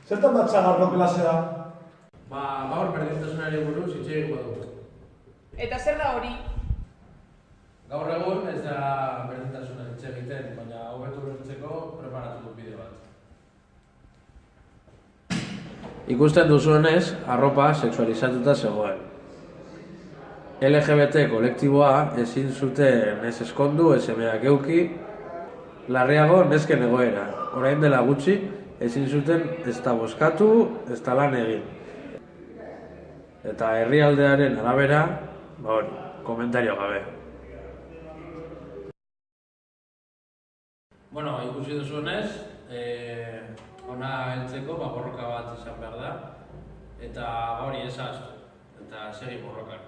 Zertan datza gaurko klasea? Gaur berdintasunari buruz hitz egingo dugu. Eta zer da hori? Gaur egun ez da berdintasuna hitz egiten, baina hobeto ulertzeko preparatu dut bideo bat. Ikusten duzuenez, arropa sexualizatuta zegoen. LGBT kolektiboa ezin zuten ez eskondu, ez emeak euki, larriago nesken egoera. Orain dela gutxi, ezin zuten ez da bozkatu, ez da lan egin. Eta herrialdearen arabera, komentario gabe. Ikusi duzuenez, ona heltzeko borroka bat izan behar da, eta hori ez ahaztu, eta segi borrokan.